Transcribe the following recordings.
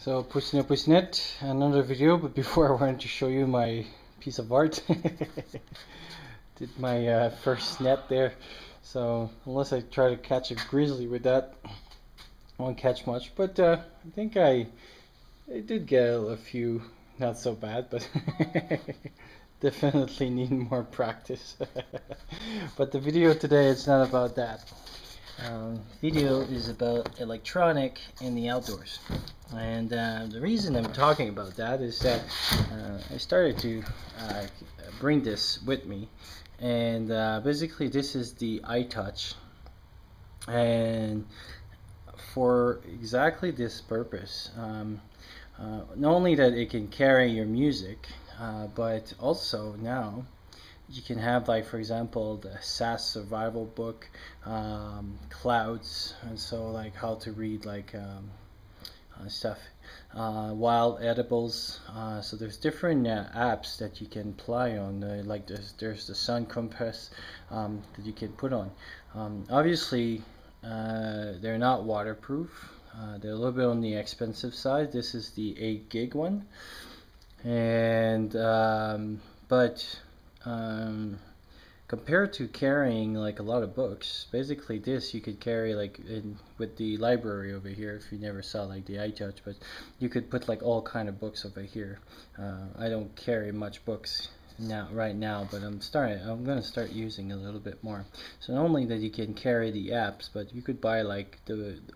So Pusnet, another video, but before I wanted to show you my piece of art. Did my first net there, so unless I try to catch a grizzly with that, I won't catch much, but I think I did get a few, not so bad, but definitely need more practice. But the video today, it's not about that. Video is about electronic in the outdoors, and the reason I'm talking about that is that I started to bring this with me, and basically this is the iTouch, and for exactly this purpose. Not only that it can carry your music, but also now you can have, like, for example, the SAS survival book, clouds, and so like how to read like stuff, wild edibles. So there's different apps that you can apply on, like there's the sun compass that you can put on. Obviously they're not waterproof. They're a little bit on the expensive side. This is the 8 gig one, and but compared to carrying like a lot of books, basically this you could carry like with the library over here. If you never saw like the iTouch, but you could put like all kind of books over here. I don't carry much books right now, but I'm gonna start using a little bit more. So not only that you can carry the apps, but you could buy like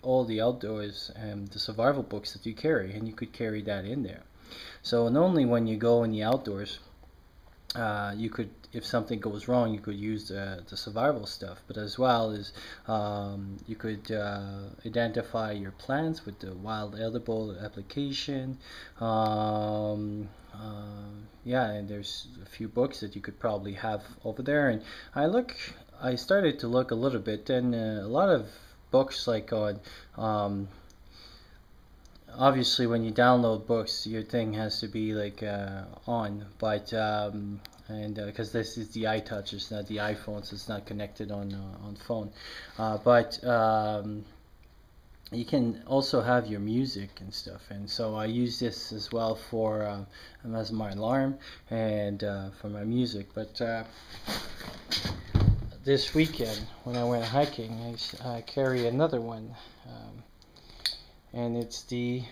all the outdoors and the survival books that you carry, and you could carry that in there. So not only when you go in the outdoors, you could, if something goes wrong, you could use the survival stuff, but as well as you could identify your plants with the wild edible application. Yeah, and there's a few books that you could probably have over there, and I started to look a little bit, and a lot of books like on obviously when you download books, your thing has to be like on, but and because this is the iTouch, it's not the iPhone, so it's not connected on phone, but you can also have your music and stuff, and so I use this as well for as my alarm and for my music. But this weekend when I went hiking, I carry another one, and it's the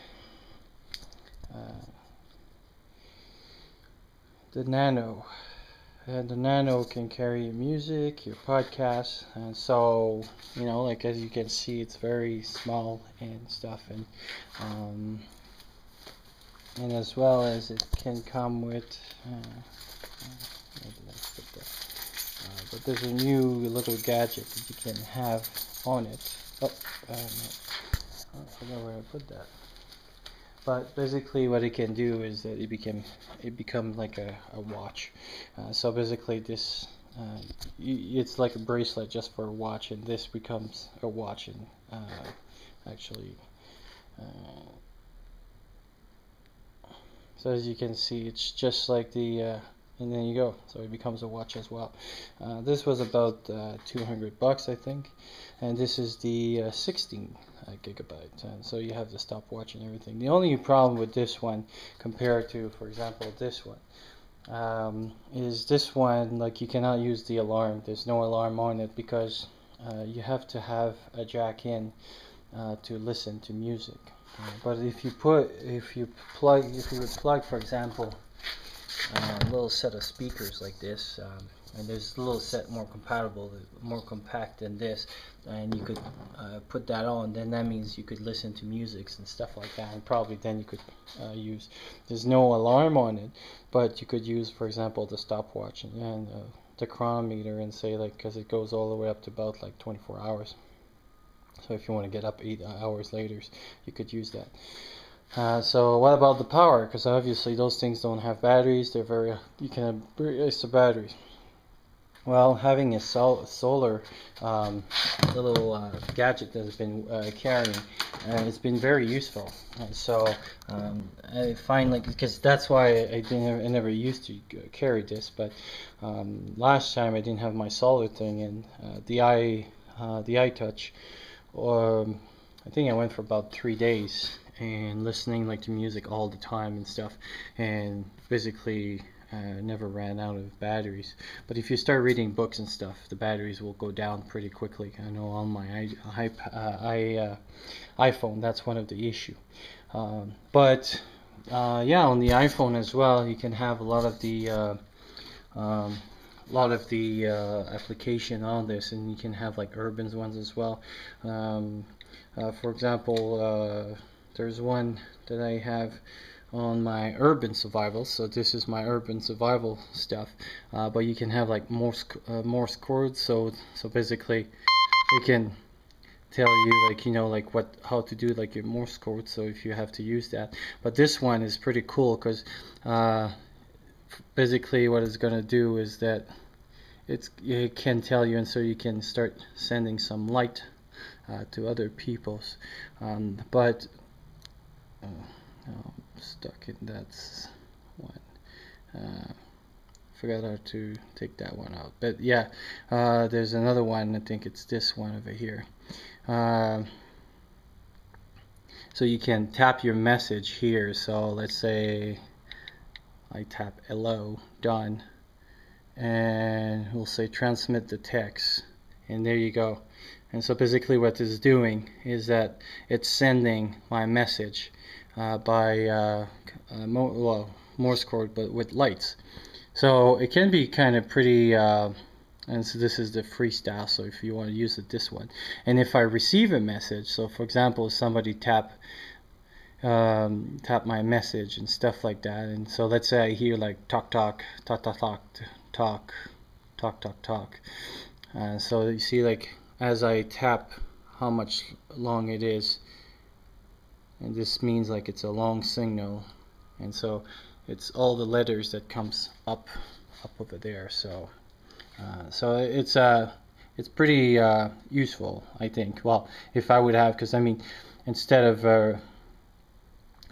Nano. And the Nano can carry your music, your podcast, and so, you know, like as you can see, it's very small and stuff, and as well as it can come with but there's a new little gadget that you can have on it. Oh, no. I forgot where I put that. But basically what it can do is that it become like a watch. So basically this it's like a bracelet just for a watch, and this becomes a watch, and actually so as you can see, it's just like the and then you go, so it becomes a watch as well. This was about $200, I think, and this is the 16 gigabyte, and so you have the stopwatch and everything. The only problem with this one compared to, for example, this one, is this one, like, you cannot use the alarm. There's no alarm on it because you have to have a jack in to listen to music. But if you would plug, for example, a little set of speakers like this, and there's a little set more compact than this, and you could put that on, then that means you could listen to music and stuff like that, and probably then you could use, there's no alarm on it, but you could use, for example, the stopwatch and the chronometer, and say, like, because it goes all the way up to about like 24 hours. So if you want to get up 8 hours later, you could use that. So what about the power? Because obviously those things don't have batteries. They're you can erase the batteries. Well, having a solar little gadget that has been carrying, it's been very useful. And so I find, like, because that's why I never used to carry this, but last time I didn't have my solar thing, and the iTouch, or I think I went for about 3 days, and listening like to music all the time and stuff, and basically never ran out of batteries. But if you start reading books and stuff, the batteries will go down pretty quickly. I know on my iPhone that's one of the issue. But yeah, on the iPhone as well, you can have a lot of the application on this, and you can have like urban ones as well. For example, there's one that I have on my urban survival. So this is my urban survival stuff, but you can have like Morse code. So basically, it can tell you like, you know, like how to do like your Morse code. So if you have to use that, but this one is pretty cool because basically what it's gonna do is that it can tell you, and so you can start sending some light to other people's. But I'm stuck in that one. Forgot how to take that one out. But yeah, there's another one. I think it's this one over here. So you can tap your message here. So let's say I tap hello, done, and we'll say transmit the text, and there you go. And so basically what it's doing is that it's sending my message by Morse code, but with lights. So it can be kind of pretty, and so this is the freestyle, so if you want to use it, this one. And if I receive a message, so for example, somebody tap my message and stuff like that, and so let's say I hear like talk, so you see, like, as I tap how much long it is, and this means like it's a long signal, and so it's all the letters that comes up over there. So so it's pretty useful, I think. Well, if I would have, because I mean, instead of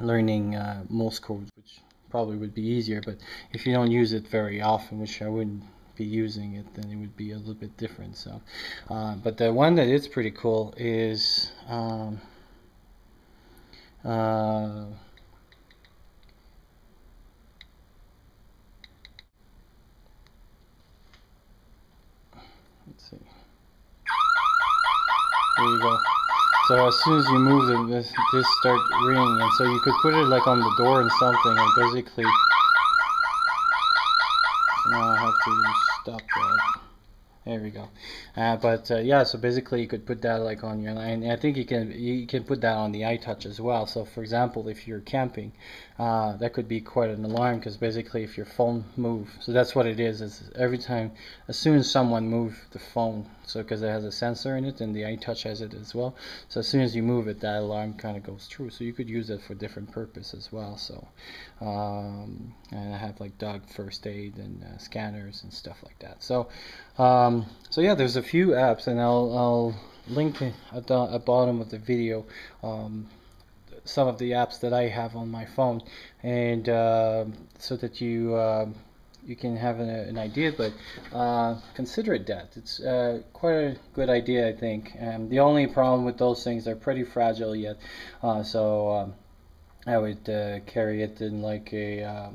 learning Morse code, which probably would be easier, but if you don't use it very often, which I wouldn't be using it, then it would be a little bit different. So but the one that is pretty cool is let's see, there you go. So as soon as you move them, this start ringing, and so you could put it like on the door and something, and basically, so now I have to stop that. There we go. But yeah, so basically you could put that like on your line. I think you can put that on the iTouch as well. So for example, if you're camping, that could be quite an alarm, because basically if your phone moves, so that's what it is every time, as soon as someone moves the phone, so because it has a sensor in it, and the iTouch has it as well, so as soon as you move it, that alarm kind of goes through. So you could use it for different purposes as well. So and I have like dog first aid and scanners and stuff like that. So so yeah, there's a few apps, and I'll link at the bottom of the video some of the apps that I have on my phone, and so that you can have an idea. But consider it that it's quite a good idea, I think. And the only problem with those things, they're pretty fragile yet, so I would carry it in like a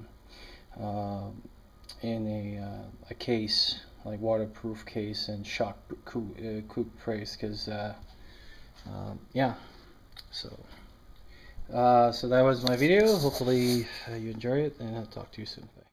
case, like waterproof case, and shock proof case, because yeah. So so that was my video. Hopefully you enjoy it, and I'll talk to you soon. Bye.